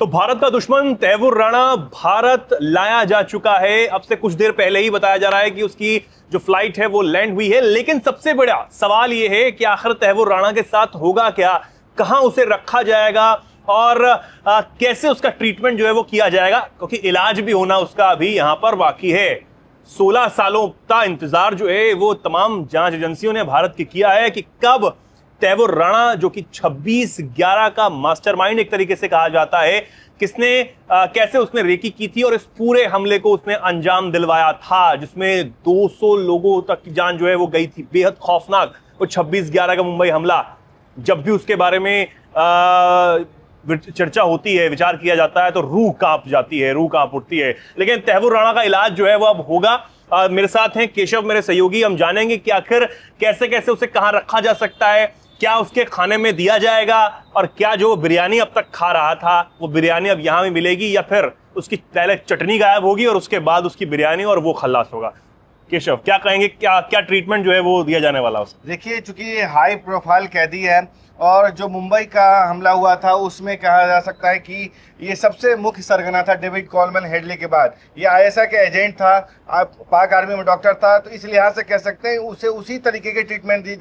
तो भारत का दुश्मन तैमूर राणा भारत लाया जा चुका है। अब से कुछ देर पहले ही बताया जा रहा है कि उसकी जो फ्लाइट है वो लैंड हुई है। लेकिन सबसे बड़ा सवाल ये है कि आखिर तैमूर राणा के साथ होगा क्या, कहां उसे रखा जाएगा और कैसे उसका ट्रीटमेंट जो है वो किया जाएगा, क्योंकि इलाज भी होना उसका अभी यहां पर बाकी है। 16 सालों का इंतजार जो है वो तमाम जांच एजेंसियों ने भारत की किया है कि कब तैमूर राणा, जो कि 26/11 का मास्टरमाइंड एक तरीके से कहा जाता है, किसने कैसे उसने रेकी की थी और इस पूरे हमले को उसने अंजाम दिलवाया था, जिसमें 200 लोगों तक की जान जो है वो गई थी। बेहद खौफनाक वो 26/11 का मुंबई हमला। जब भी उसके बारे में चर्चा होती है, विचार किया जाता है, तो रूह कांप जाती है, रूह कांप उठती है। लेकिन तैमूर राणा का इलाज जो है वो अब होगा। मेरे साथ हैं केशव, मेरे सहयोगी। हम जानेंगे कि आखिर कैसे कैसे उसे कहां रखा जा सकता है, क्या उसके खाने में दिया जाएगा, और क्या जो बिरयानी अब तक खा रहा था वो बिरयानी अब यहां भी मिलेगी, या फिर उसकी पहले चटनी गायब होगी और उसके बाद उसकी बिरयानी और वो खल्लास होगा। केशव, क्या कहेंगे, क्या क्या ट्रीटमेंट जो है वो दिया जाने वाला उसे? देखिए, चूंकि ये हाई प्रोफाइल कैदी है और जो मुंबई का हमला हुआ था उसमें कहा जा सकता है कि ये सबसे मुख्य सरगना था डेविड कॉलमैन हेडली के बाद। ये आईएसआई के एजेंट था, पाक आर्मी में डॉक्टर था, तो इस लिहाज से कह सकते हैं उसे उसी तरीके की ट्रीटमेंट दी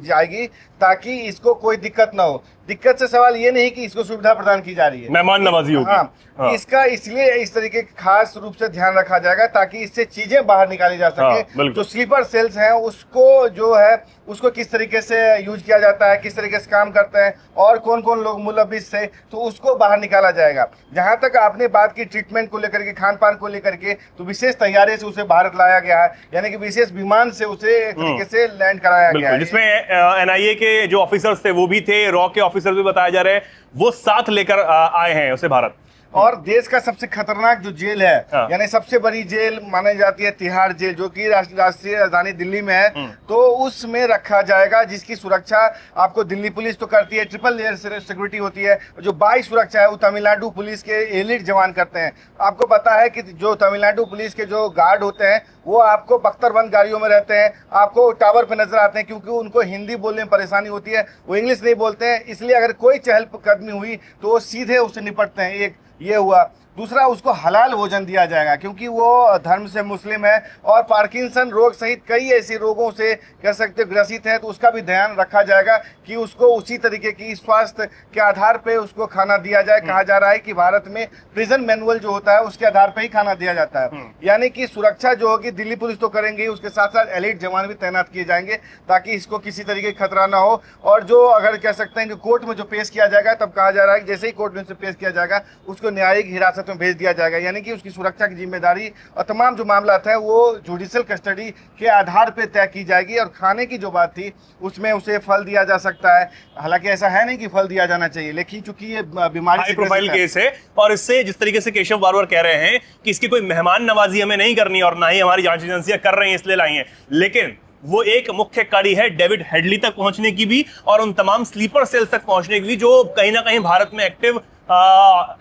जाएगी ताकि इसको कोई दिक्कत ना हो। दिक्कत से सवाल ये नहीं कि इसको सुविधा प्रदान की जा रही है, मेहमान नवाजी होगी। हाँ। इसका इसलिए इस तरीके खास रूप से ध्यान रखा जाएगा ताकि इससे चीजें बाहर निकाली जा सके। जो स्लीपर सेल्स हैं उसको जो है उसको किस तरीके से यूज किया जाता है, किस तरीके से काम करते हैं और कौन कौन लोग मुलविस से, तो उसको बाहर निकाला जाएगा। जहां तक आपने बात की ट्रीटमेंट को लेकर के, खान पान को लेकर के, तो विशेष तैयारी से उसे भारत लाया गया है, यानी कि विशेष विमान से उसे एक तरीके से लैंड कराया गया है, जिसमें एनआईए के जो ऑफिसर्स थे वो भी थे, रॉ के ऑफिसर भी बताया जा रहे हैं, वो साथ लेकर आए हैं उसे भारत। और देश का सबसे खतरनाक जो जेल है, यानी सबसे बड़ी जेल मानी जाती है तिहाड़ जेल, जो कि राष्ट्रीय राजधानी दिल्ली में है, तो उसमें रखा जाएगा, जिसकी सुरक्षा आपको दिल्ली पुलिस तो करती है, ट्रिपल लेयर सिक्योरिटी होती है। जो बाई सुरक्षा है वो तमिलनाडु पुलिस के एलिट जवान करते हैं। आपको पता है कि जो तमिलनाडु पुलिस के जो गार्ड होते हैं वो आपको बख्तरबंद गाड़ियों में रहते हैं, आपको टावर पे नजर आते हैं, क्योंकि उनको हिंदी बोलने में परेशानी होती है, वो इंग्लिश नहीं बोलते हैं, इसलिए अगर कोई चहलकदमी हुई तो वो सीधे उससे निपटते हैं। एक ये हुआ। दूसरा, उसको हलाल भोजन दिया जाएगा क्योंकि वो धर्म से मुस्लिम है और पार्किंसन रोग सहित कई ऐसी रोगों से कह सकते ग्रसित है, तो उसका भी ध्यान रखा जाएगा कि उसको उसी तरीके की स्वास्थ्य के आधार पे उसको खाना दिया जाए। कहा जा रहा है कि भारत में प्रिजन मैनुअल जो होता है उसके आधार पे ही खाना दिया जाता है, यानी कि सुरक्षा जो होगी दिल्ली पुलिस तो करेंगे, उसके साथ साथ एलिट जवान भी तैनात किए जाएंगे ताकि इसको किसी तरीके का खतरा ना हो। और जो अगर कह सकते हैं कि कोर्ट में जो पेश किया जाएगा, तब कहा जा रहा है कि जैसे ही कोर्ट में से पेश किया जाएगा उसको न्यायिक हिरासत में भेज दिया जाएगा, यानी कि उसकी सुरक्षा की जिम्मेदारी और तमाम जो मामला है वो जुडिशियल कस्टडी के आधार पे तय की जाएगी। और खाने की जो बात थी उसमें उसे फल दिया जा सकता है, हालांकि ऐसा है नहीं कि फल दिया जाना चाहिए, लेकिन चूंकि ये बीमारी हाई प्रोफाइल केस है और इससे जिस तरीके से केशव बार बार कह रहे हैं कि इसकी कोई मेहमान नवाजी हमें नहीं करनी और ना ही हमारी जांच एजेंसियां कर रही हैं इसलिए लाई हैं, लेकिन वो एक मुख्य कड़ी है डेविड हेडली तक पहुंचने की भी और उन तमाम स्लीपर सेल्स तक पहुंचने की भी जो कहीं ना कहीं भारत में एक्टिव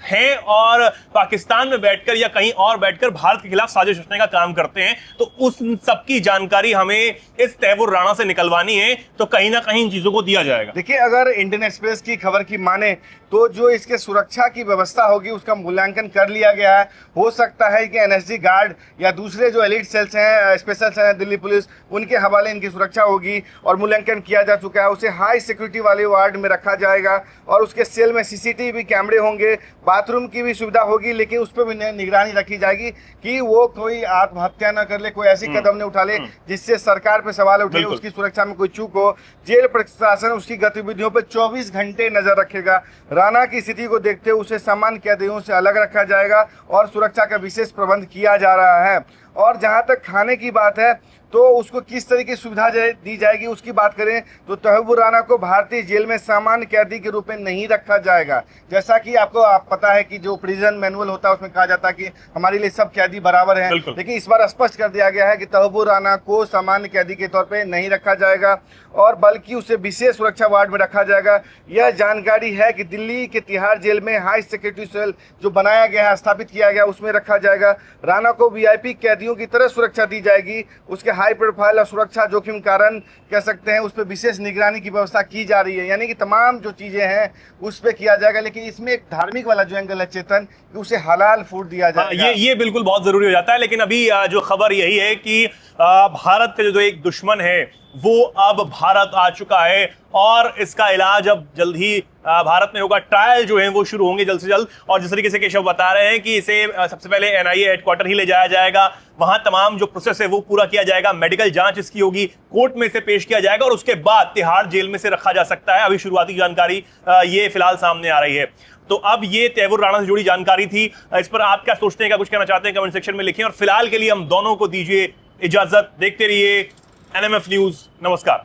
हैं और पाकिस्तान में बैठकर या कहीं और बैठकर भारत के खिलाफ साजिश रचने का काम करते हैं। तो उस सबकी जानकारी हमें इस तैमूर राणा से निकलवानी है, तो कहीं ना कहीं इन चीजों को दिया जाएगा। देखिए, अगर इंडियन एक्सप्रेस की खबर की माने तो जो इसके सुरक्षा की व्यवस्था होगी उसका मूल्यांकन कर लिया गया है। हो सकता है कि एनएसजी गार्ड या दूसरे जो एलिट सेल्स हैं, स्पेशल सेल हैं दिल्ली पुलिस, उनके हवाले इनकी सुरक्षा होगी और मूल्यांकन किया जा चुका है। उसे हाई सिक्योरिटी वाले वार्ड में रखा जाएगा और उसके सेल में सीसीटीवी कैमरे होंगे, बाथरूम की भी सुविधा होगी, लेकिन उस पर भी निगरानी रखी जाएगी कि वो कोई आत्महत्या न कर ले, कोई ऐसी कदम न उठा ले जिससे सरकार पे सवाल उठे, उसकी सुरक्षा में कोई चूक हो। जेल प्रशासन उसकी गतिविधियों पर 24 घंटे नजर रखेगा। राणा की स्थिति को देखते हुए उसे सामान्य कैदियों से अलग रखा जाएगा और सुरक्षा का विशेष प्रबंध किया जा रहा है। और जहां तक खाने की बात है तो उसको किस तरह की सुविधा दी जाएगी उसकी बात करें तो तैमूर राणा को भारतीय जेल में सामान्य कैदी के रूप में नहीं रखा जाएगा। जैसा कि आपको पता है कि जो प्रिजन मैनुअल होता है उसमें कहा जाता है कि हमारे लिए सब कैदी बराबर हैं, लेकिन इस बार स्पष्ट कर दिया गया है कि तैमूर राणा को सामान्य कैदी के तौर पर नहीं रखा जाएगा और बल्कि उसे विशेष सुरक्षा वार्ड में रखा जाएगा। यह जानकारी है कि दिल्ली के तिहाड़ जेल में हाई सिक्योरिटी सेल जो बनाया गया है, स्थापित किया गया, उसमें रखा जाएगा। राणा को वीआईपी कैदियों की तरह सुरक्षा दी जाएगी। उसके हाई प्रोफाइल और सुरक्षा जोखिम कारण कह सकते हैं उस पर विशेष निगरानी की व्यवस्था की जा रही है, यानी कि तमाम जो चीजें हैं उस पर किया जाएगा। लेकिन इसमें एक धार्मिक वाला जो एंगल है चेतन, कि उसे हलाल फूड दिया जाएगा। ये बिल्कुल बहुत जरूरी हो जाता है। लेकिन अभी जो खबर यही है कि भारत का जो एक दुश्मन है वो अब भारत आ चुका है और इसका इलाज अब जल्द ही भारत में होगा। ट्रायल जो है वो शुरू होंगे जल्द से जल्द, और जिस तरीके से केशव बता रहे हैं कि इसे सबसे पहले एनआईए हेडक्वार्टर ही ले जाया जाएगा, वहां तमाम जो प्रोसेस है वो पूरा किया जाएगा, मेडिकल जांच इसकी होगी, कोर्ट में इसे पेश किया जाएगा और उसके बाद तिहाड़ जेल में से रखा जा सकता है। अभी शुरुआती जानकारी ये फिलहाल सामने आ रही है। तो अब ये तैमूर राणा से जुड़ी जानकारी थी। इस पर आप क्या सोचते हैं, क्या कुछ कहना चाहते हैं, कमेंट सेक्शन में लिखें। और फिलहाल के लिए हम दोनों को दीजिए इजाजत। देखते रहिए NMF न्यूज। नमस्कार।